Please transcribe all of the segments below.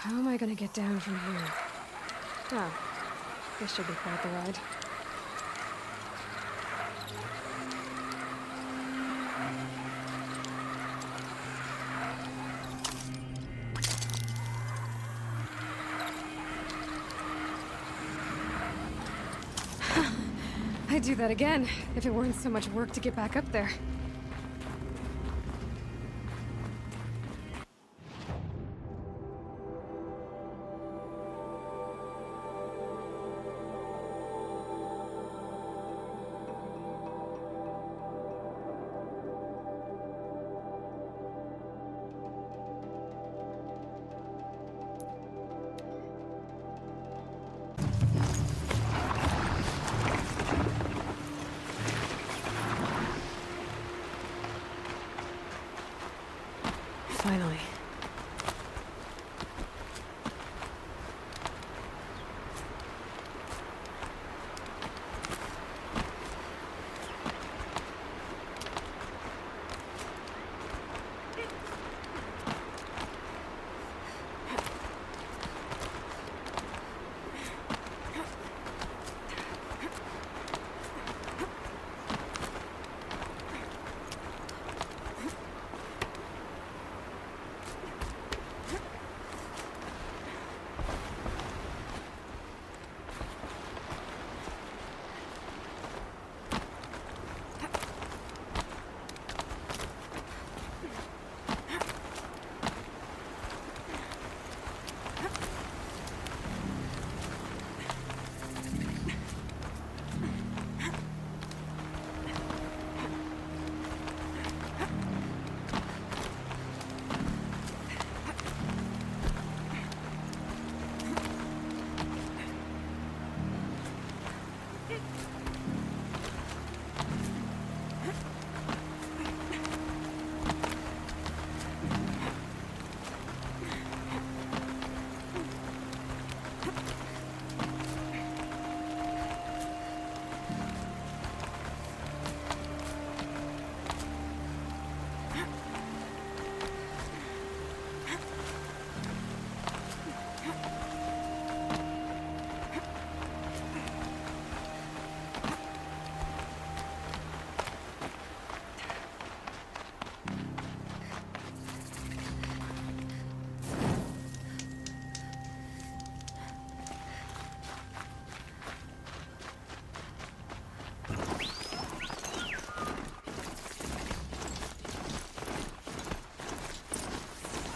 How am I gonna get down from here? Oh, this should be quite the ride. I'd do that again, if it weren't so much work to get back up there. Finally.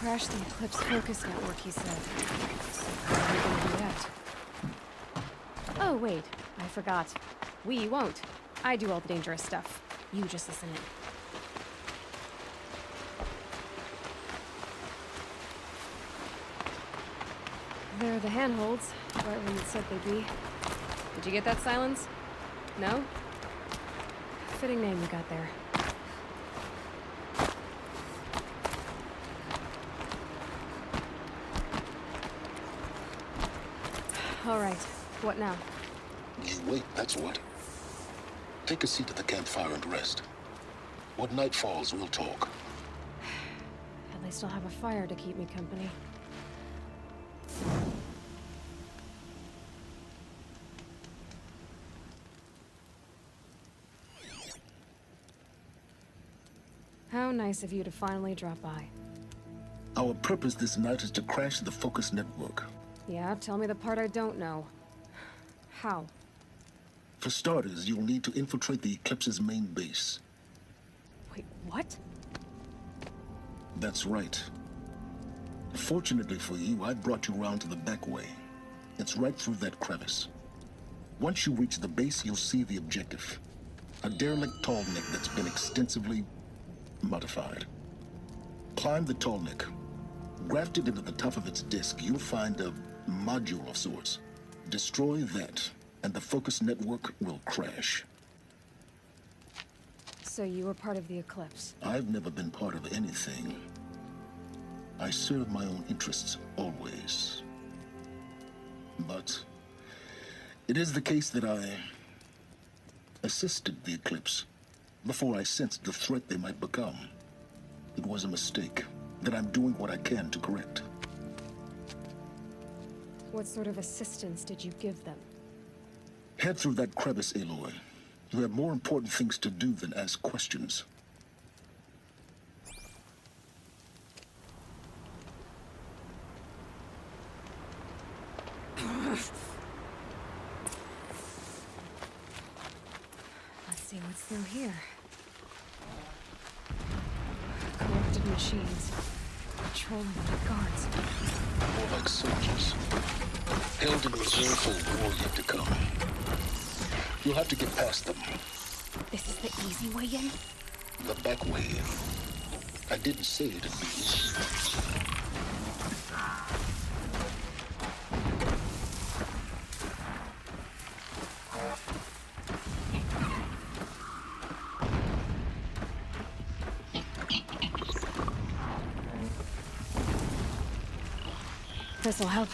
Crash the Eclipse focus network, he said. So how are we gonna do that? Oh, wait. I forgot. We won't. I do all the dangerous stuff. You just listen in. They're the handholds, right where you said they'd be. Did you get that, Silence? No? Fitting name you got there. All right. What now? You wait, that's what. Take a seat at the campfire and rest. When night falls, we'll talk. At least I'll have a fire to keep me company. How nice of you to finally drop by. Our purpose this night is to crash the focus network. Yeah, tell me the part I don't know. How? For starters, you'll need to infiltrate the Eclipse's main base. Wait, what? That's right. Fortunately for you, I brought you round to the back way. It's right through that crevice. Once you reach the base, you'll see the objective. A derelict tall neck that's been extensively modified. Climb the tall neck. Grafted into the top of its disk, you'll find a module of sorts. Destroy that, and the focus network will crash. So you were part of the Eclipse? I've never been part of anything. I serve my own interests, always. But it is the case that I assisted the Eclipse before I sensed the threat they might become. It was a mistake that I'm doing what I can to correct. What sort of assistance did you give them? Head through that crevice, Aloy. You have more important things to do than ask questions. Let's see what's through here. Corrupted machines. Patrolling like guards. More like soldiers. Held in reserve for war yet to come. You'll have to get past them. This is the easy way in? The back way in. I didn't say it'd be easy. This'll help.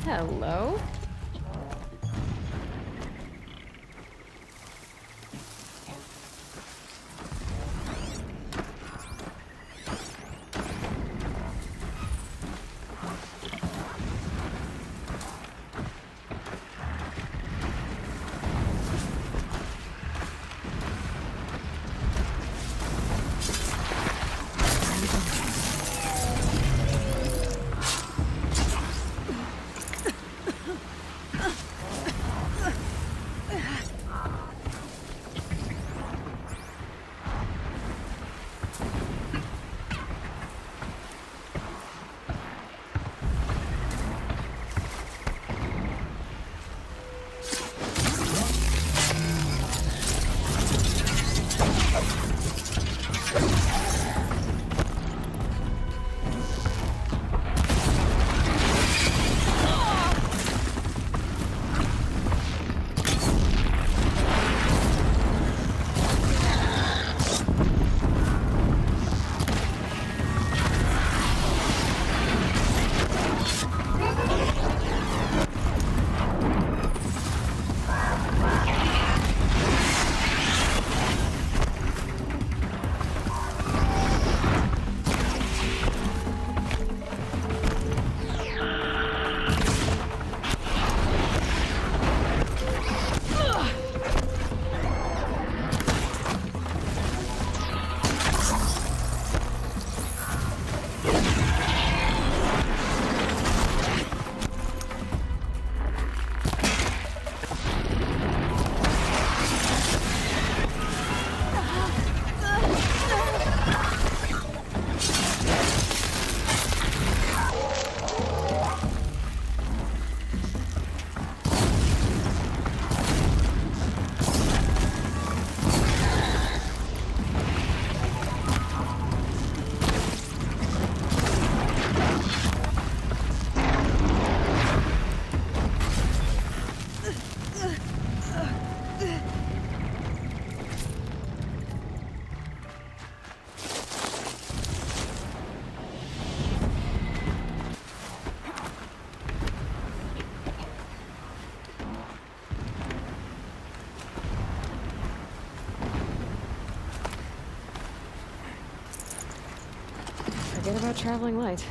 Hello? Forget about traveling light.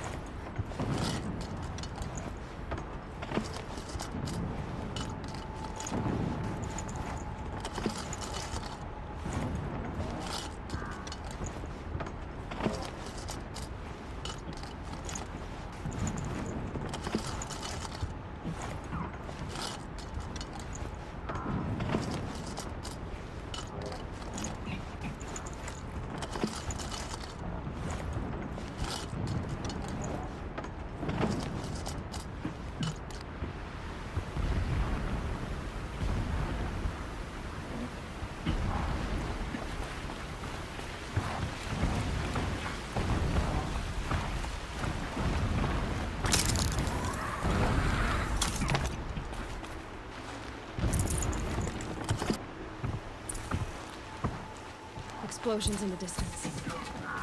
Explosions in the distance.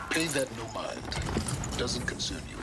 Pay that no mind. Doesn't concern you.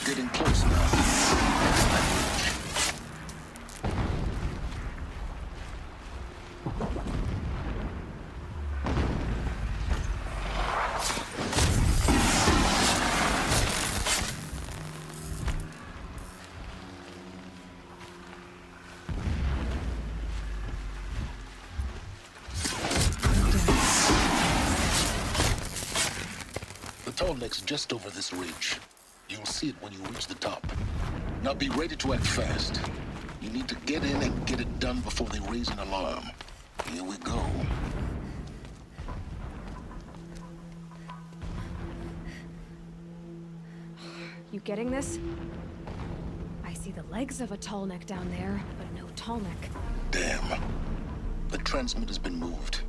Getting close now. The tall neck's just over this ridge. You'll see it when you reach the top. Now be ready to act fast. You need to get in and get it done before they raise an alarm. Here we go. You getting this? I see the legs of a tall neck down there, but no tall neck. Damn. The transmitter's been moved.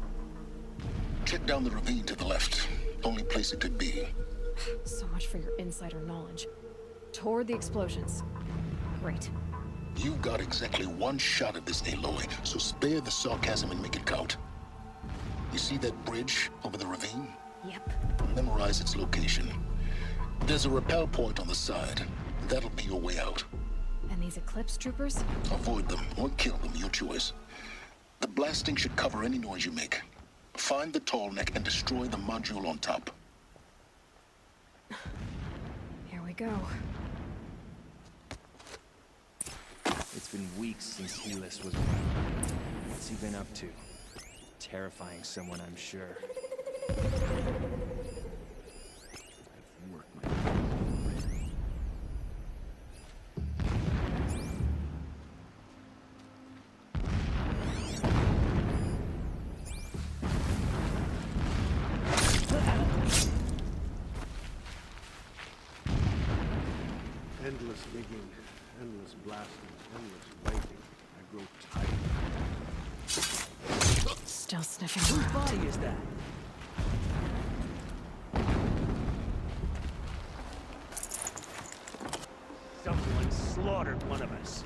Check down the ravine to the left. Only place it could be. So much for your insider knowledge. Toward the explosions. Great. You got exactly one shot at this, Aloy, so spare the sarcasm and make it count. You see that bridge over the ravine? Yep. Memorize its location. There's a rappel point on the side. That'll be your way out. And these Eclipse troopers? Avoid them or kill them, your choice. The blasting should cover any noise you make. Find the tall neck and destroy the module on top. Here we go. It's been weeks since Helis was around. What's he been up to? Terrifying someone, I'm sure. I've worked my... Endless digging, endless blasting, endless waiting. I grow tired. Still sniffing Whose around. body is that? Someone slaughtered one of us.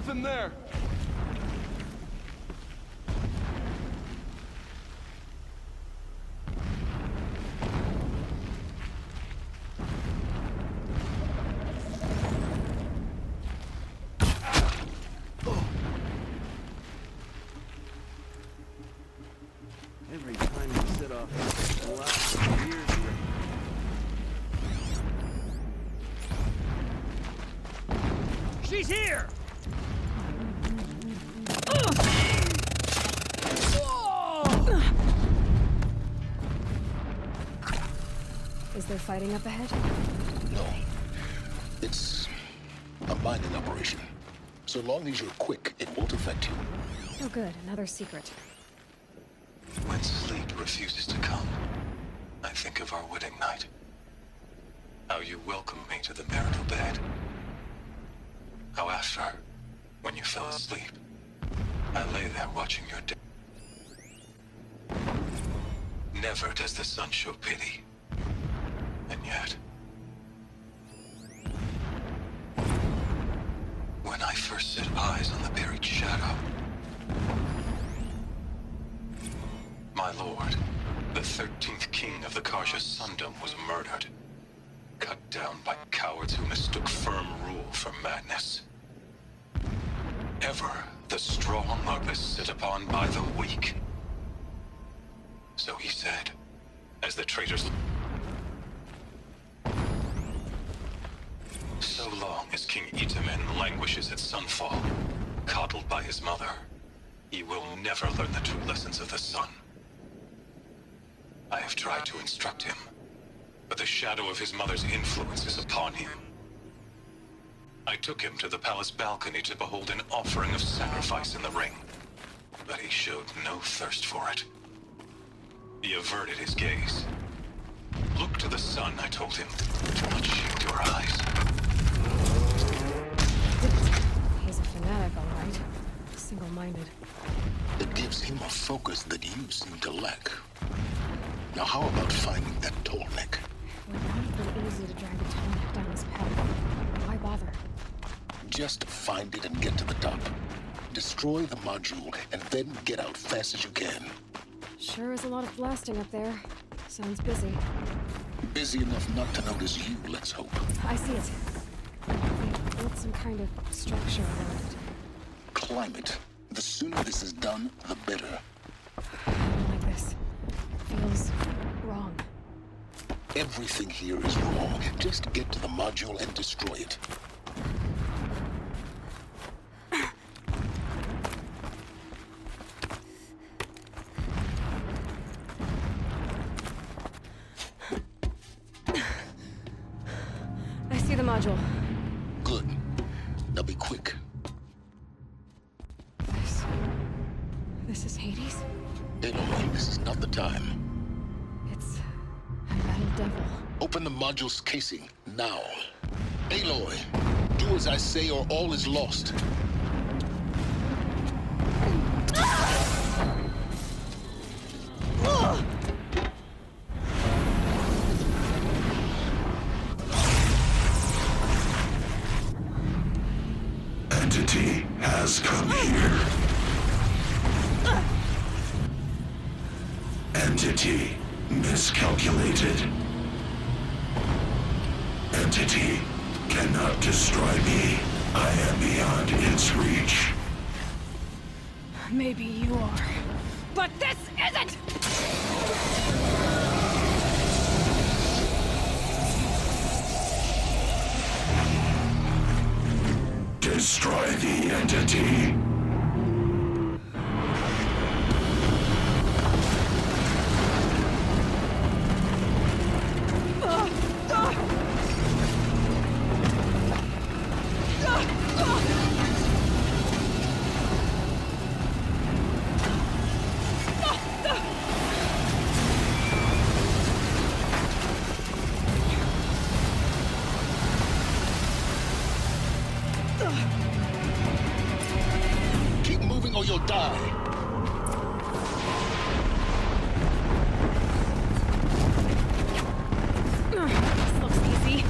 nothing there. Every time you set off a blast of ears ring. She's here! Is there fighting up ahead? No. It's a mining operation. So long as you're quick, it won't affect you. Oh good, another secret. When sleep refuses to come, I think of our wedding night. How you welcomed me to the marital bed. How after, when you fell asleep, I lay there watching your death. Never does the sun show pity. And yet, when I first set eyes on the buried shadow, my lord, the 13th king of the Karja Sundom was murdered. Cut down by cowards who mistook firm rule for madness. Ever the strong are beset upon by the weak. So he said, as the traitors... So long as King Itamen languishes at sunfall, coddled by his mother, he will never learn the true lessons of the sun. I have tried to instruct him, but the shadow of his mother's influence is upon him. I took him to the palace balcony to behold an offering of sacrifice in the ring, but he showed no thirst for it. He averted his gaze. Look to the sun, I told him. Do not shield your eyes. He's a fanatic, all right. Single-minded. It gives him a focus that you seem to lack. Now how about finding that tall neck? It would not have been easy to drag a tall neck down this path. Why bother? Just find it and get to the top. Destroy the module, and then get out fast as you can. Sure is a lot of blasting up there. Sounds busy. Busy enough not to notice you, let's hope. I see it. They built some kind of structure around it. Climate. The sooner this is done, the better. I don't like this. Feels wrong. Everything here is wrong. Just get to the module and destroy it. I see the module. Good. Now be quick. This is Hades? Aloy, this is not the time. It's a metal devil. Open the module's casing, now. Aloy, do as I say or all is lost. Entity has come here. Entity miscalculated. Entity cannot destroy me. I am beyond its reach. Maybe you are. But this isn't! Destroy the entity. Keep moving or you'll die. This looks easy.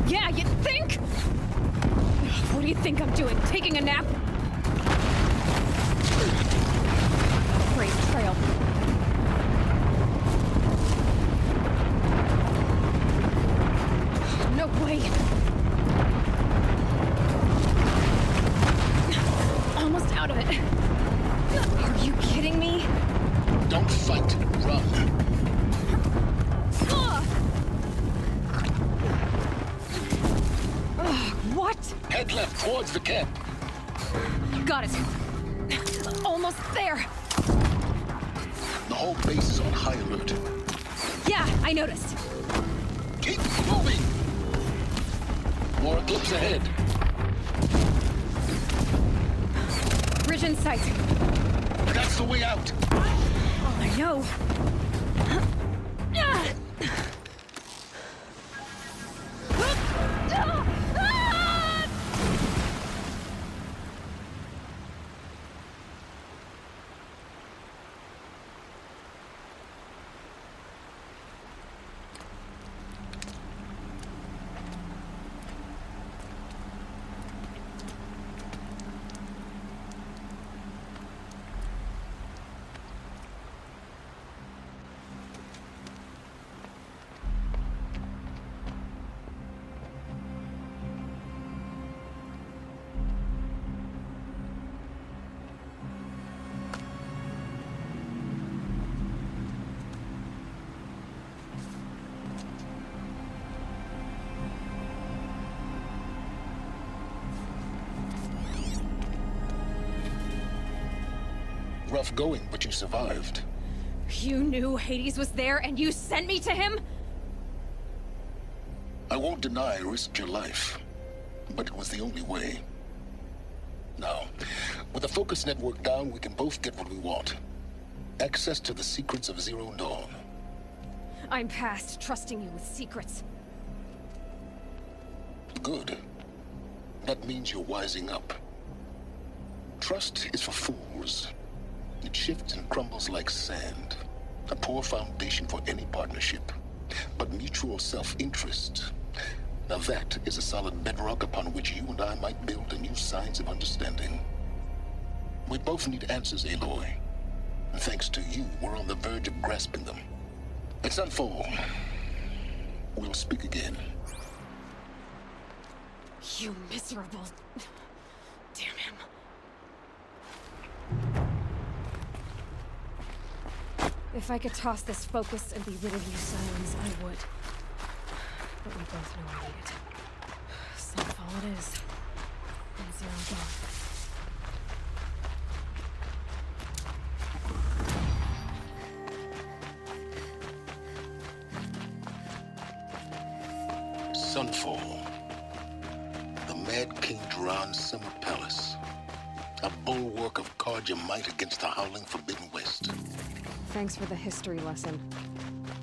Yeah, you'd think! out of it. Are you kidding me? Don't fight. Run. What? Head left towards the camp. Got it. Almost there. The whole base is on high alert. Yeah, I noticed. Keep moving. More eclipse ahead. Bridge in sight. That's the way out. I know. Rough going, but you survived. You knew Hades was there and you sent me to him? I won't deny I risked your life, but it was the only way. Now, with the focus network down, we can both get what we want. Access to the secrets of Zero Dawn. I'm past trusting you with secrets. Good. That means you're wising up. Trust is for fools. It shifts and crumbles like sand. A poor foundation for any partnership. But mutual self-interest. Now that is a solid bedrock upon which you and I might build a new science of understanding. We both need answers, Aloy. And thanks to you, we're on the verge of grasping them. At Sunfall, we'll speak again. You miserable... Damn him. If I could toss this focus and be rid of you, Silence, I would. But we both know I need it. Sunfall it is. And Zero Dawn. Sunfall. The Mad King Duran's summer palace. A bulwark of Carja might against the howling Forbidden West. Thanks for the history lesson.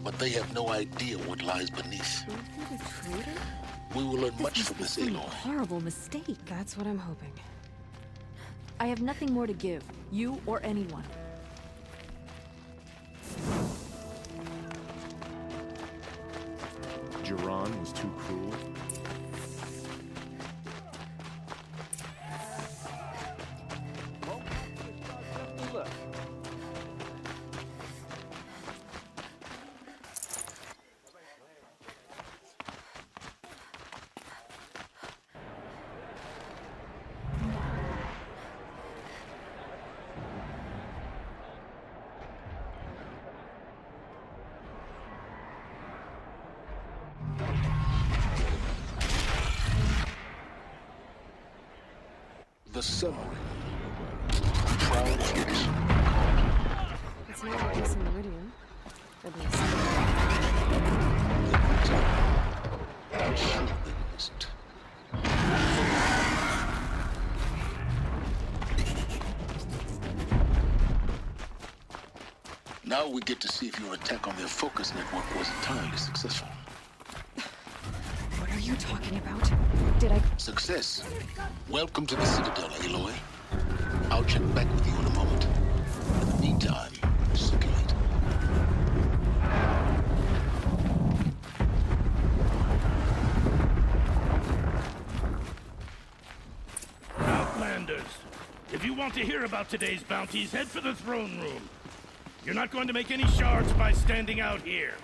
But they have no idea what lies beneath. You the traitor? We will learn much from this, Aloy. Horrible mistake. That's what I'm hoping. I have nothing more to give, you or anyone. Duran was too cruel. The summary. Proud tradition. It's not a piece of Meridian. At least. I'm sure there isn't. Now we get to see if your attack on their focus network was entirely successful. What are you talking about? Did I... Success. Welcome to the Citadel, Aloy. I'll check back with you in a moment. In the meantime, circulate. Outlanders, if you want to hear about today's bounties, head for the throne room. You're not going to make any shards by standing out here.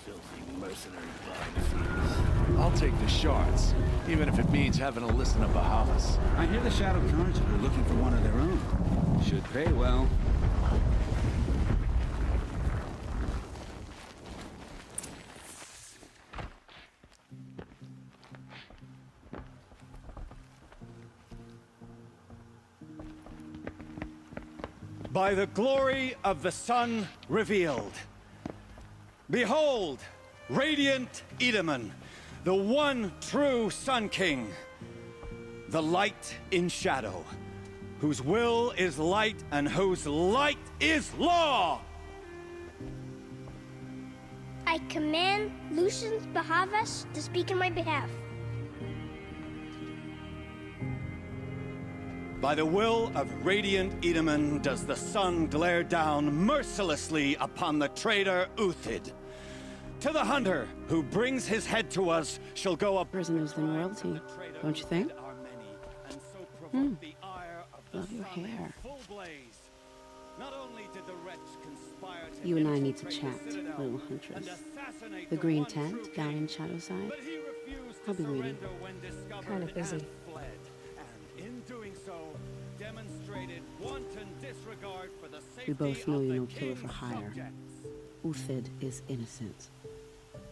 Filthy mercenary bogthieves. I'll take the shards, even if it means having to listen to Bahavas. I hear the Shadow Cards are looking for one of their own. Should pay well. By the glory of the sun revealed. Behold, radiant Edaman, the one true Sun King. The light in shadow, whose will is light and whose light is law! I command Lucius Bahavas to speak in my behalf. By the will of radiant Edaman does the sun glare down mercilessly upon the traitor Uthid. To the hunter who brings his head to us shall go a prisoners than royalty, don't you think? Love your hair. You and I need to chat, little huntress. The green tent down in Shadowside. I'll be waiting. Kind of busy. We both know you're no killer for hire. Uthid is innocent.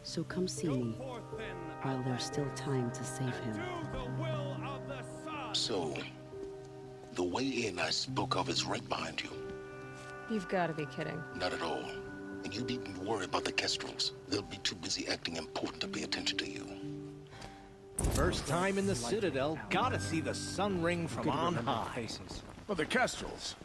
So come see me while there's still time to save him. So, the way in I spoke of is right behind you. You've got to be kidding. Not at all. And you needn't worry about the Kestrels. They'll be too busy acting important to pay attention to you. First time in the Citadel, gotta see the sun ring from on high. Well, the Kestrels.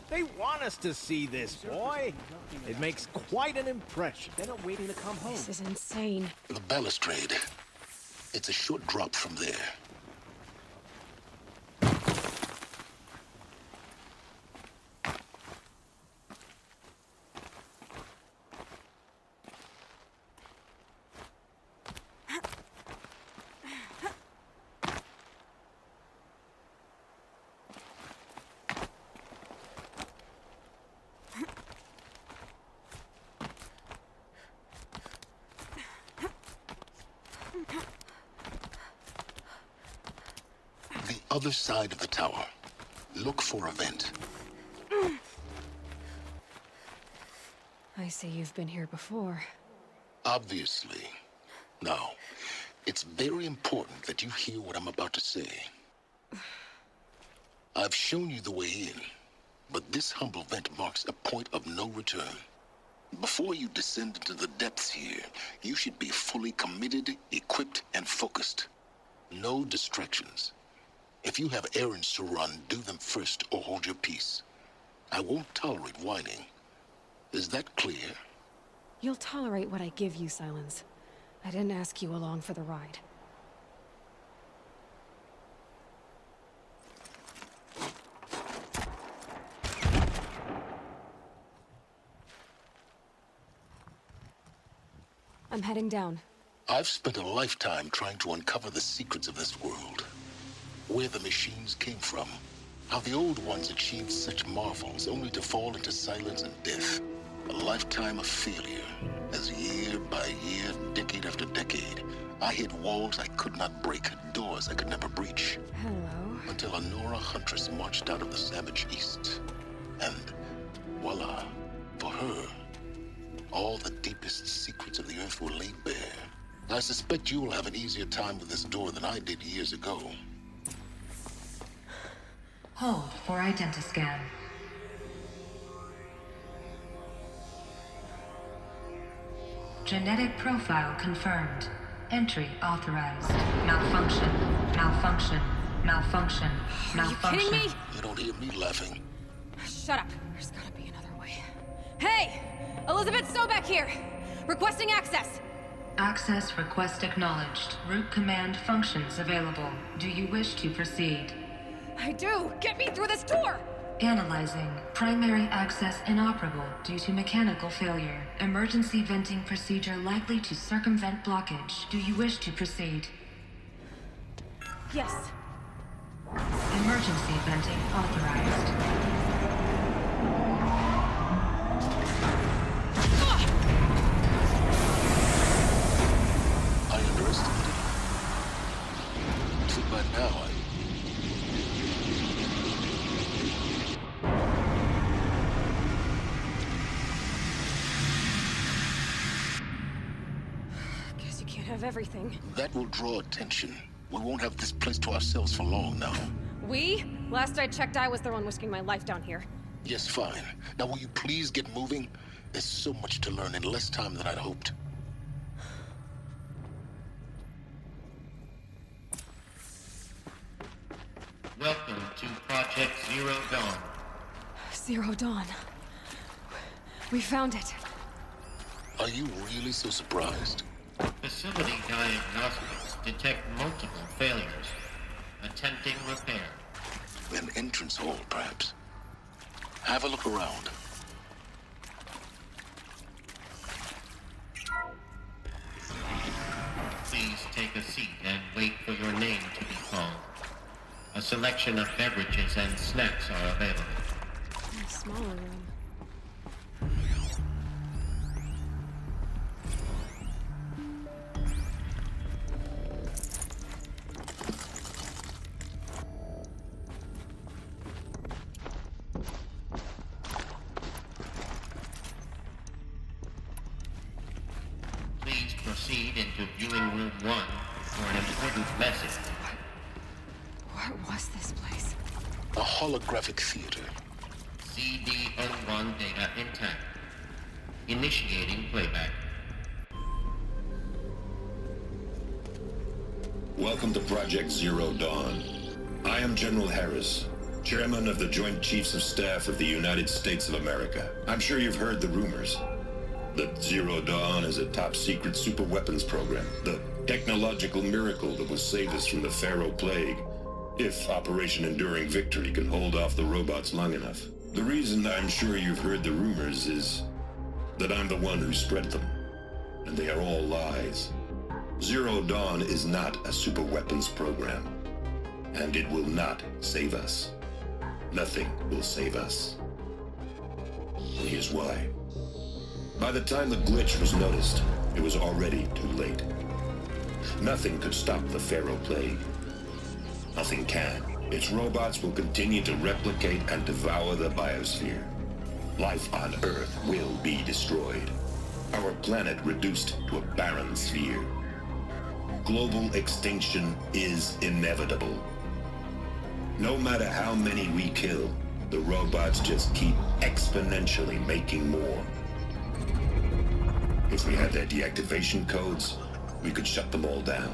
They want us to see this, boy. It makes quite an impression. They're not waiting to come home. This is insane. The balustrade. It's a short drop from there. Other side of the tower. Look for a vent. I see you've been here before. Obviously. Now, it's very important that you hear what I'm about to say. I've shown you the way in, but this humble vent marks a point of no return. Before you descend into the depths here, you should be fully committed, equipped, and focused. No distractions. If you have errands to run, do them first or hold your peace. I won't tolerate whining. Is that clear? You'll tolerate what I give you, Silence. I didn't ask you along for the ride. I'm heading down. I've spent a lifetime trying to uncover the secrets of this world. Where the machines came from. How the old ones achieved such marvels only to fall into silence and death. A lifetime of failure. As year by year, decade after decade, I hit walls I could not break, doors I could never breach. Hello. Until a Nora huntress marched out of the savage east. And voila, for her, all the deepest secrets of the earth were laid bare. I suspect you will have an easier time with this door than I did years ago. Hold for identiscan. Genetic profile confirmed. Entry authorized. Malfunction. Malfunction. Malfunction. Malfunction. Are you kidding me? You don't hear me laughing. Shut up. There's gotta be another way. Hey! Elizabeth Sobeck here! Requesting access! Access request acknowledged. Root command functions available. Do you wish to proceed? I do! Get me through this door! Analyzing. Primary access inoperable due to mechanical failure. Emergency venting procedure likely to circumvent blockage. Do you wish to proceed? Yes. Emergency venting authorized. I underestimated you. So by now, Guess you can't have everything. that will draw attention. We won't have this place to ourselves for long now. We? Last I checked, I was the one risking my life down here. Yes, fine. Now will you please get moving? There's so much to learn in less time than I'd hoped. Welcome to Project Zero Dawn. Zero Dawn. We found it. Are you really so surprised? Facility diagnostics detect multiple failures. Attempting repair. An entrance hole, perhaps. Have a look around. Please take a seat and wait for your name to be called. A selection of beverages and snacks are available. A smaller room. Please proceed into viewing room 1 for an important message. What was this place? A holographic theater. CD-01 data intact. Initiating playback. Welcome to Project Zero Dawn. I am General Harris, Chairman of the Joint Chiefs of Staff of the United States of America. I'm sure you've heard the rumors that Zero Dawn is a top-secret super-weapons program, the technological miracle that will save us from the Pharaoh Plague, if Operation Enduring Victory can hold off the robots long enough. The reason I'm sure you've heard the rumors is that I'm the one who spread them, and they are all lies. Zero Dawn is not a super-weapons program, and it will not save us. Nothing will save us. And here's why. By the time the glitch was noticed, it was already too late. Nothing could stop the Pharaoh Plague. Nothing can. Its robots will continue to replicate and devour the biosphere. Life on Earth will be destroyed. Our planet reduced to a barren sphere. Global extinction is inevitable. No matter how many we kill, the robots just keep exponentially making more. If we had their deactivation codes, we could shut them all down.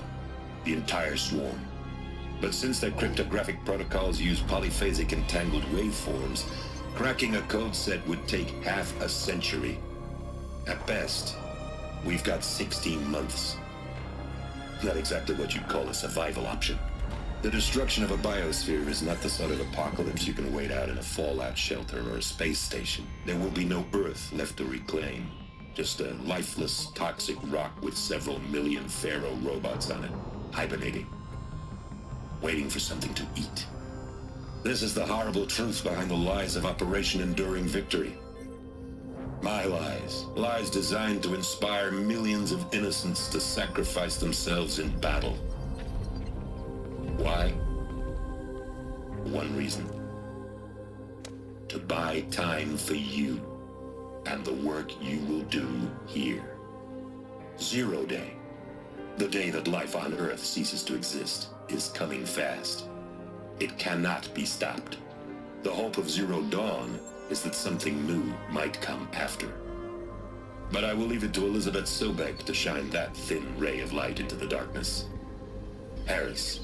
The entire swarm. But since their cryptographic protocols use polyphasic entangled waveforms, cracking a code set would take half a century. At best, we've got 16 months. Not exactly what you'd call a survival option. The destruction of a biosphere is not the sort of apocalypse you can wait out in a fallout shelter or a space station. There will be no Earth left to reclaim. Just a lifeless, toxic rock with several million Pharaoh robots on it, hibernating, waiting for something to eat. This is the horrible truth behind the lies of Operation Enduring Victory. My lies. Lies designed to inspire millions of innocents to sacrifice themselves in battle. Why? One reason. To buy time for you and the work you will do here. Zero Day, the day that life on Earth ceases to exist, is coming fast. It cannot be stopped. The hope of Zero Dawn is that something new might come after. But I will leave it to Elizabeth Sobek to shine that thin ray of light into the darkness. Harris,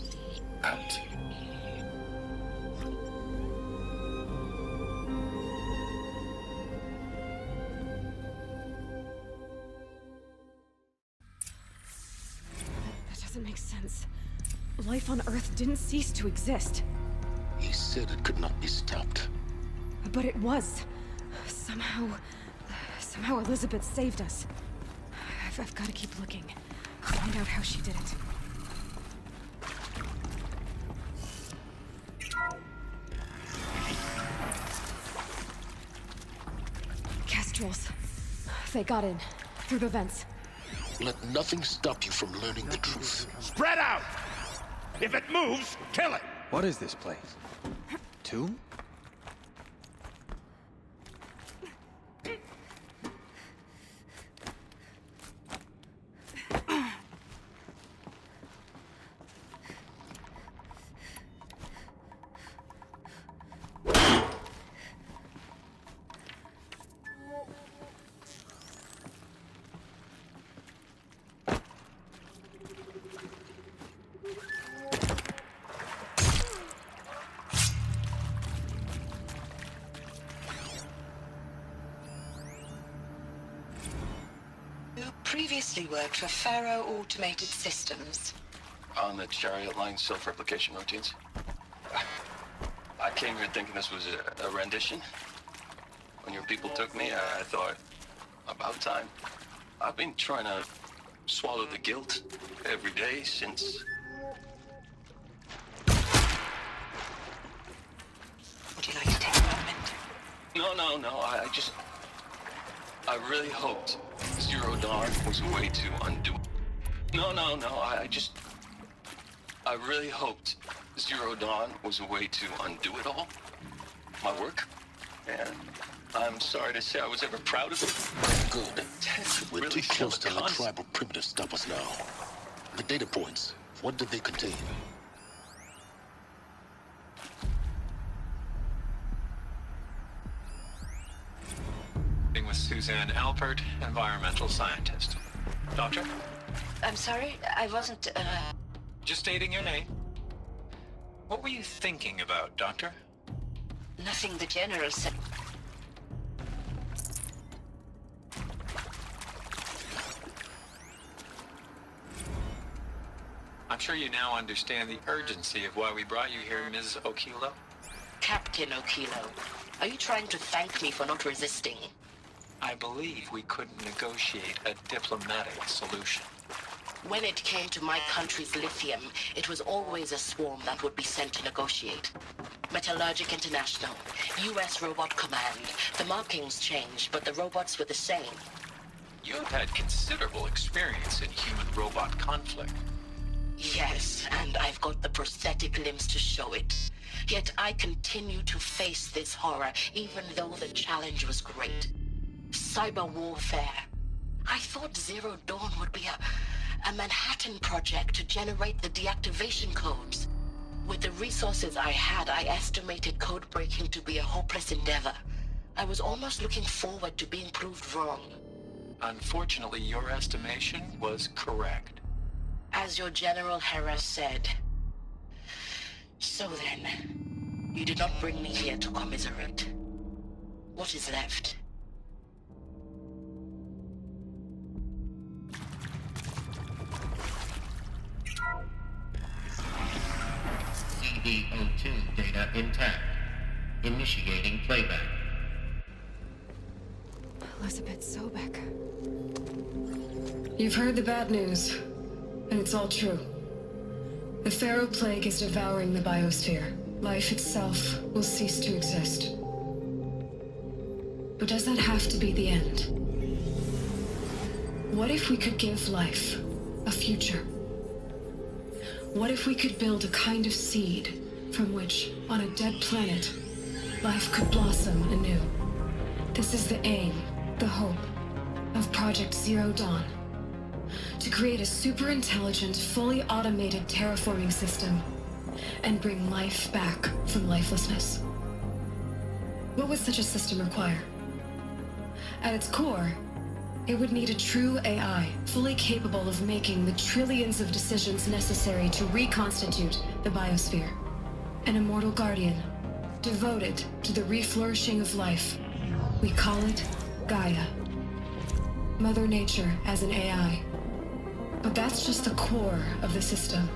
out. That doesn't make sense. Life on Earth didn't cease to exist. He said it could not be stopped. But it was. Somehow Elizabeth saved us. I've got to keep looking. Find out how she did it. Kestrels. They got in. Through the vents. Let nothing stop you from learning the truth. Spread out! If it moves, kill it! What is this place? Tomb? Previously worked for Pharaoh Automated Systems. On the Chariot Line self-replication routines? I came here thinking this was a rendition. When your people took me, I thought, about time. I've been trying to swallow the guilt every day since... Would you like to take a moment? No, I really hoped Zero Dawn was a way to undo it. No, I really hoped Zero Dawn was a way to undo it all. My work. And I'm sorry to say I was ever proud of it. Good. We're Really too close to killed let cons- tribal primitives stop us now. The data points, what did they contain? With Suzanne Alpert, environmental scientist. Doctor? I'm sorry, I wasn't, Just stating your name. What were you thinking about, Doctor? Nothing the General said. I'm sure you now understand the urgency of why we brought you here, Ms. Okilo. Captain Okilo, are you trying to thank me for not resisting? I believe we couldn't negotiate a diplomatic solution. When it came to my country's lithium, it was always a swarm that would be sent to negotiate. Metallurgic International, U.S. Robot Command. The markings changed, but the robots were the same. You've had considerable experience in human-robot conflict. Yes, and I've got the prosthetic limbs to show it. Yet I continue to face this horror, even though the challenge was great. Cyber warfare. I thought Zero Dawn would be a Manhattan project to generate the deactivation codes. With the resources I had, I estimated code breaking to be a hopeless endeavor. I was almost looking forward to being proved wrong. Unfortunately, your estimation was correct. As your General Hera said. So then, you did not bring me here to commiserate. What is left? CD02 data intact. Initiating playback. Elizabeth Sobek. You've heard the bad news, and it's all true. The Pharaoh Plague is devouring the biosphere. Life itself will cease to exist. But does that have to be the end? What if we could give life a future? What if we could build a kind of seed from which, on a dead planet, life could blossom anew? This is the aim, the hope, of Project Zero Dawn. To create a super-intelligent, fully automated terraforming system and bring life back from lifelessness. What would such a system require? At its core, it would need a true AI, fully capable of making the trillions of decisions necessary to reconstitute the biosphere. An immortal guardian, devoted to the reflourishing of life. We call it Gaia. Mother Nature as an AI. But that's just the core of the system.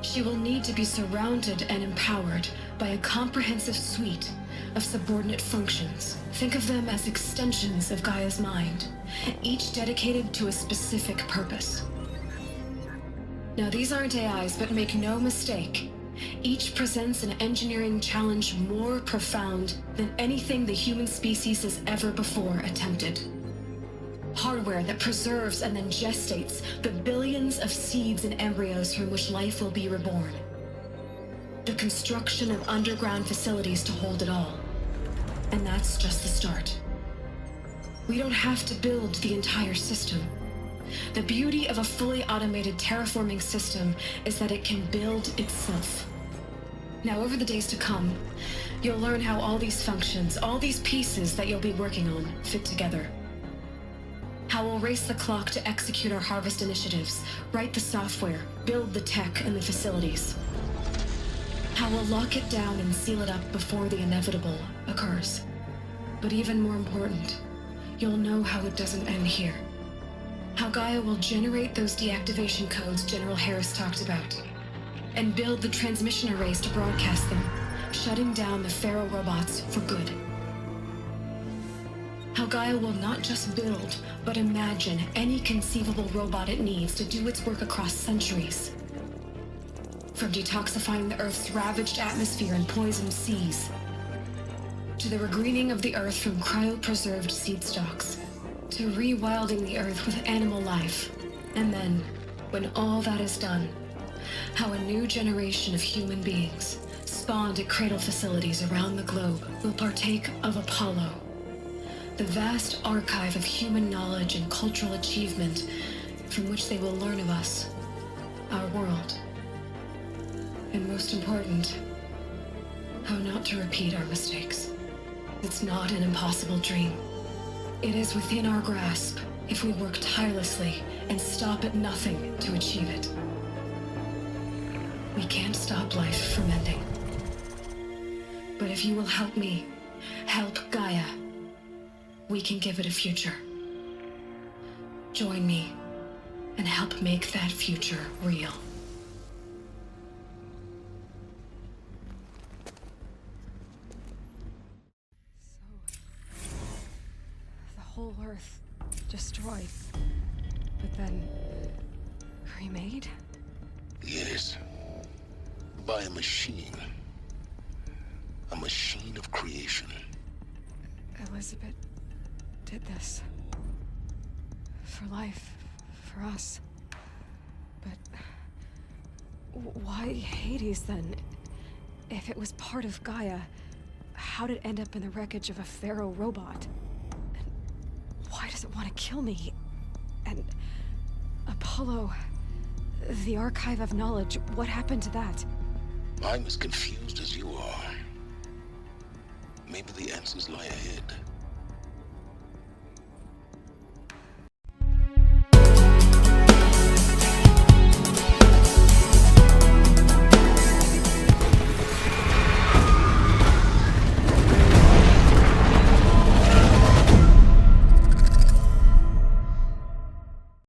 She will need to be surrounded and empowered by a comprehensive suite of subordinate functions. Think of them as extensions of Gaia's mind, each dedicated to a specific purpose. Now, these aren't AIs, but make no mistake, each presents an engineering challenge more profound than anything the human species has ever before attempted. Hardware that preserves and then gestates the billions of seeds and embryos from which life will be reborn. The construction of underground facilities to hold it all. And that's just the start. We don't have to build the entire system. The beauty of a fully automated terraforming system is that it can build itself. Now, over the days to come, you'll learn how all these functions, all these pieces that you'll be working on, fit together. How we'll race the clock to execute our harvest initiatives, write the software, build the tech and the facilities. How we'll lock it down and seal it up before the inevitable occurs. But even more important, you'll know how it doesn't end here. How Gaia will generate those deactivation codes General Harris talked about, and build the transmission arrays to broadcast them, shutting down the Pharaoh robots for good. How Gaia will not just build, but imagine any conceivable robot it needs to do its work across centuries. From detoxifying the Earth's ravaged atmosphere and poisoned seas, to the regreening of the Earth from cryopreserved seed stalks, to rewilding the Earth with animal life. And then, when all that is done, how a new generation of human beings, spawned at cradle facilities around the globe, will partake of Apollo, the vast archive of human knowledge and cultural achievement from which they will learn of us, our world. And most important, how not to repeat our mistakes. It's not an impossible dream. It is within our grasp if we work tirelessly and stop at nothing to achieve it. We can't stop life from ending. But if you will help me, help Gaia, we can give it a future. Join me and help make that future real. The whole Earth destroyed, but then remade? Yes. By a machine. A machine of creation. Elizabeth did this. For life. For us. But why Hades then? If it was part of Gaia, how did it end up in the wreckage of a Pharaoh robot? And why does it want to kill me? And Apollo, the archive of knowledge, what happened to that? I'm as confused as you are. Maybe the answers lie ahead.